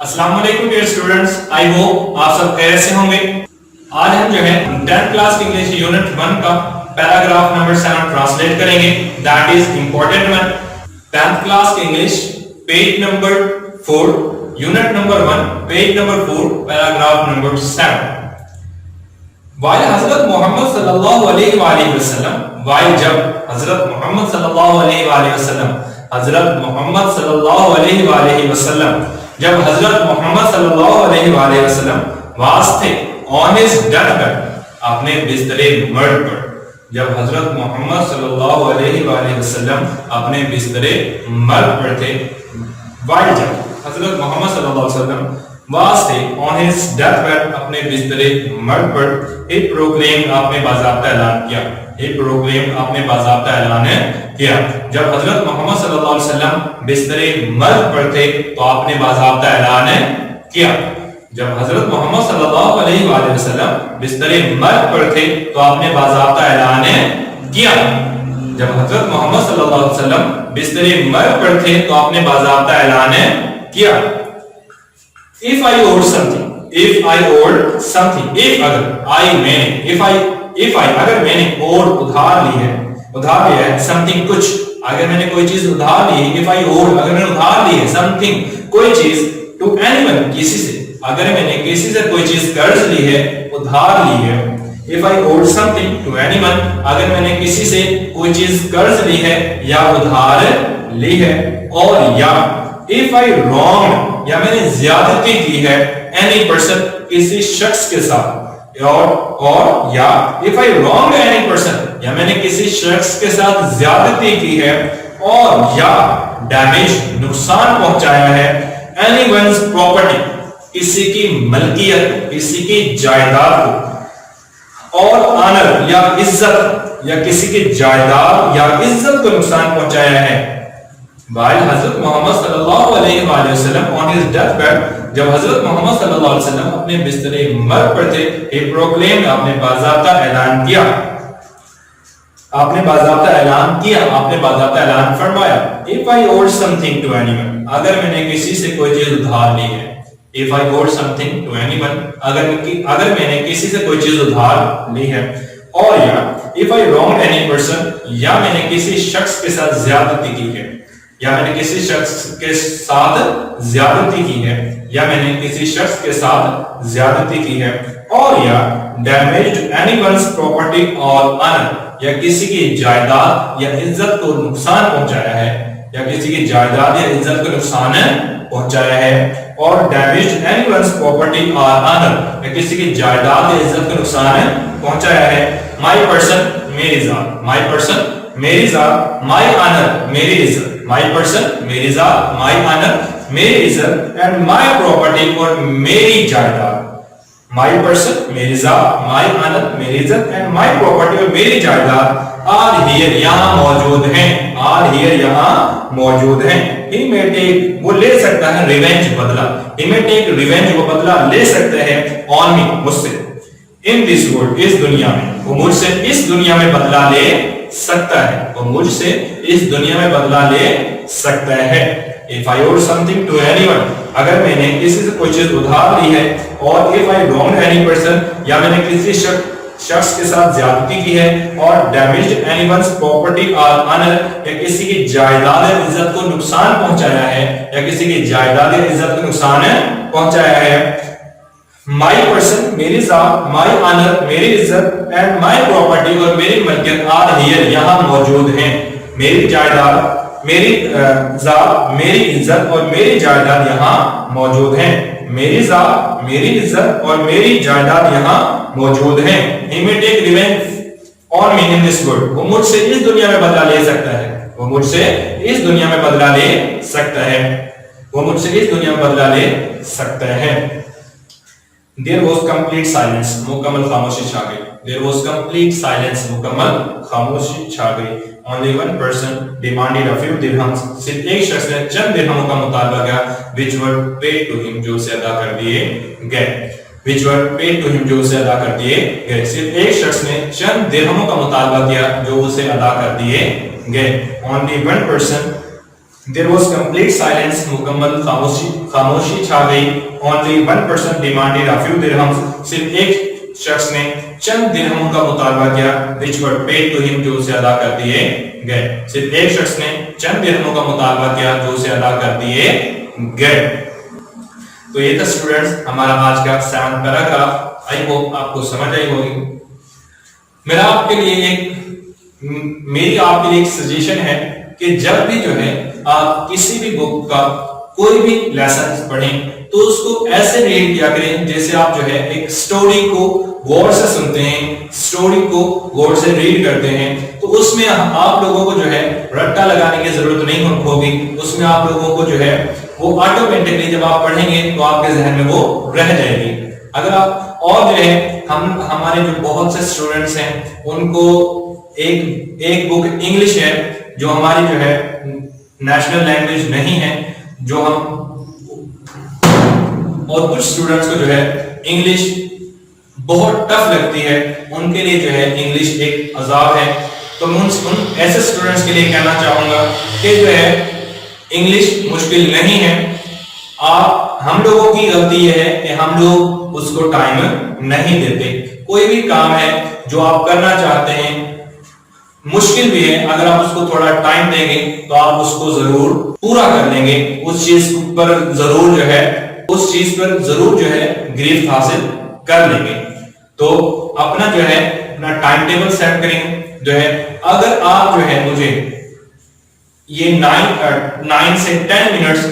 अस्सलाम वालेकुम dear students, I hope आप सब खैर से होंगे। आज हम जो है 10th क्लास की इंग्लिश यूनिट 1 का पैराग्राफ नंबर 7 ट्रांसलेट करेंगे, that is important one. 10th class की English page number 4, unit number 1, page number 4, paragraph number 7। While हजरत मोहम्मद सल्लल्लाहु अलैहि वसल्लम, वाइल जब हजरत मोहम्मद सल्लल्लाहु अलैहि वसल्लम, हजरत मोहम्मद सल्लल्लाहु अलैहि वसल्लम, जब हजरत मोहम्मद सल्लल्लाहु अलैहि वसल्लम वास थे ऑन हिज डेथ बेड, अपने बिस्तरे मर्द पर, जब हजरत मोहम्मद सल्लल्लाहु अलैहि वसल्लम अपने बिस्तरे मर्द पर थे, वाइल जब हजरत मोहम्मद सल्लल्लाहु अलैहि वसल्म वास थे ऑन हिज डेथ बेड, अपने बिस्तरे मर्द पर, ही प्रोक्लेम, आपने बाज़ाब्ता ऐलान किया, ही प्रोक्लेम, आपने बाज़ाब्ता ऐलान किया। जब हजरत मोहम्मद सल्लल्लाहु अलैहि वसल्लम बिस्तरे मर्द पर थे तो आपने बाज़ाब्ता ऐलान किया। जब हजरत मोहम्मद सल्लल्लाहु अलैहि वसल्लम बिस्तरे मर्द पर थे तो आपने बाज़ाब्ता ऐलान किया। जब हजरत मोहम्मद सल्लल्लाहु अलैहि वसल्लम बिस्तरे मर्द पर थे तो आपने बाज़ाब्ता ऐलान किया। If I owed something, if I owed something, if अगर I मैंने, if I अगर मैंने owed उधार ली है, उधार लिया है, something कुछ, अगर मैंने कोई चीज उधार ली है, if I owed अगर मैंने उधार ली है, something कोई चीज, to anyone किसी से, अगर मैंने किसी से कोई चीज कर्ज ली है, उधार ली है, if I owed something to anyone अगर मैंने किसी से कोई चीज कर्ज ली है या उधार ली है, और या if I wronged या मैंने ज्यादती की है any person किसी शख्स के साथ, और या if I wronged any person या मैंने किसी शख्स के साथ ज्यादती की है, और या डैमेज नुकसान पहुंचाया है anyone's property किसी की मलकियत, किसी की जायदाद को, और ऑनर या इज्जत या किसी की जायदाद या इज्जत को नुकसान पहुंचाया है। While हजरत मोहम्मद सल्लल्लाहु अलैहि वसल्लम on his deathbed, जब हजरत मोहम्मद सल्लल्लाहु अलैहि वसल्लम अपने बिस्तरे मर्द पर थे, he proclaimed, आपने बाज़ाब्ता ऐलान किया, आपने बाज़ाब्ता ऐलान किया, आपने बाज़ाब्ता ऐलान फरमाया, if I owed something to anyone अगर मैंने किसी से कोई चीज उधार ली है, if I owed something to anyone अगर मैंने किसी से कोई चीज उधार ली है, और या if I wronged any person या मैंने किसी शख्स के साथ ज्यादती की है, या मैंने किसी शख्स के साथ ज्यादती की है, या मैंने किसी शख्स के साथ ज्यादती की है, और या डैमेज्ड एनीवन्स प्रॉपर्टी और ऑनर या किसी की जायदाद या इज्जत को नुकसान पहुंचाया है, या किसी की जायदाद या इज्जत को नुकसान पहुंचाया है, और डैमेज्ड एनीवन्स प्रॉपर्टी और ऑनर या किसी की जायदाद या इज्जत को नुकसान पहुंचाया है। माय पर्सन मेरी जात, माय पर्सन मेरी जात, माय ऑनर मेरी इज्जत, माय पर्सन मेरी जात, माय ऑनर मेरी इज्जत, एंड माय प्रॉपर्टी और मेरी जायदाद, माय पर्सन मेरी जात, माय ऑनर मेरी इज्जत, एंड माय प्रॉपर्टी और मेरी जायदाद आर हियर यहाँ मौजूद हैं, आर हियर यहाँ मौजूद हैं। ही मे टेक, वो ले सकता है रिवेंज, बदला, ही मे टेक रिवेंज, वो बदला ले सकते हैं ऑन मी, मुझसे, इन दिस वर्ल्ड, इस दुनिया में, वो मुझसे इस दुनिया में बदला ले सकता है, वो मुझसे इस दुनिया में बदला ले सकता है। If I owe something to anyone अगर मैंने किसी से कोई चीज उधार ली है, और if I wronged any person या मैंने किसी शख्स के साथ ज्यादती की है, और damaged anyone's property or honor या किसी की जायदाद या इज्जत को नुकसान पहुंचाया है, या किसी की जायदाद या इज्जत को नुकसान पहुंचाया है। माई पर्सन मेरी जात, माई ऑनर मेरी इज्जत, एंड माई प्रॉपर्टी और मेरी मलकियत आर हियर यहाँ मौजूद हैं, मेरी जायदाद, मेरी जात, मेरी इज्जत और मेरी जायदाद यहाँ मौजूद हैं, मेरी जात, मेरी इज्जत और मेरी जायदाद यहाँ मौजूद हैं। He may take revenge on me in this world, वो मुझसे इस दुनिया में बदला ले सकता है, वो मुझसे इस दुनिया में बदला ले सकता है, वो मुझसे इस दुनिया में बदला ले सकता है। There was complete silence, मुकम्मल खामोशी छा गई। There was complete silence, मुकम्मल खामोशी छा गई। Only one person demanded a few dirhams, सिर्फ एक शख्स ने चंद दिरहमों का मुतालबा किया, which were paid to him, जो उसे अदा कर दिए गए, which were paid to him, जो उसे अदा कर दिए गए। सिर्फ एक शख्स ने चंद दिरहमों का मुतालबा किया जो उसे अदा कर दिए गए। Only one person There was complete silence. मुकम्मल खामोशी छा गई. Only one person demanded a few dirhams. सिर्फ एक शख्स ने चंद दिरहमों का मुतालबा किया, which were paid to him, जो उसे अदा कर दिए गए. सिर्फ एक शख्स ने चंद दिरहमों का मुतालबा किया जो उसे अदा कर दिए गए. तो ये था स्टूडेंट्स हमारा आज का 7th पैराग्राफ. आई होप आपको समझ आई होगी. मेरी आपके लिए एक सजेशन है कि जब भी जो है आप किसी भी बुक का कोई भी लेसन पढ़ें तो उसको ऐसे रीड किया करें जैसे आप जो है एक स्टोरी को गौर से सुनते हैं, स्टोरी को गौर से रीड करते हैं. तो उसमें आप लोगों को जो है रट्टा लगाने की जरूरत नहीं होगी. उसमें आप लोगों को जो है वो ऑटोमेटिकली जब आप पढ़ेंगे तो आपके जहन में वो रह जाएगी. अगर आप और जो है हमारे जो बहुत से स्टूडेंट्स हैं उनको एक बुक इंग्लिश है जो हमारी जो है नेशनल लैंग्वेज नहीं है, जो हम और कुछ स्टूडेंट्स को जो है इंग्लिश बहुत टफ लगती है, उनके लिए जो है इंग्लिश एक अजाब है. तो मैं उन ऐसे स्टूडेंट्स के लिए कहना चाहूंगा कि जो है इंग्लिश मुश्किल नहीं है. हम लोगों की गलती यह है कि हम लोग उसको टाइम नहीं देते. कोई भी काम है जो आप करना चाहते हैं मुश्किल भी है, अगर आप उसको थोड़ा टाइम देंगे तो आप उसको जरूर पूरा कर लेंगे. उस चीज पर जरूर जो है गिरफ्त हासिल कर लेंगे. तो अपना जो है अपना टाइम टेबल सेट करेंगे. जो है अगर आप जो है मुझे ये 9 से 10 मिनट्स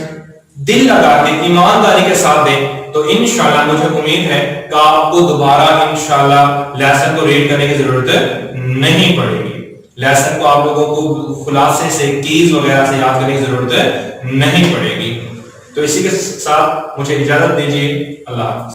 दिल लगा के ईमानदारी के साथ दें तो इंशाल्लाह मुझे उम्मीद है कि आपको दोबारा इंशाल्लाह लेसन को रीड करने की जरूरत नहीं पड़ेगी. लेसन को आप लोगों को खुलासे से कीज वगैरह से याद करने की जरूरत नहीं पड़ेगी. तो इसी के साथ मुझे इजाजत दीजिए. अल्लाह हाफ़िज़.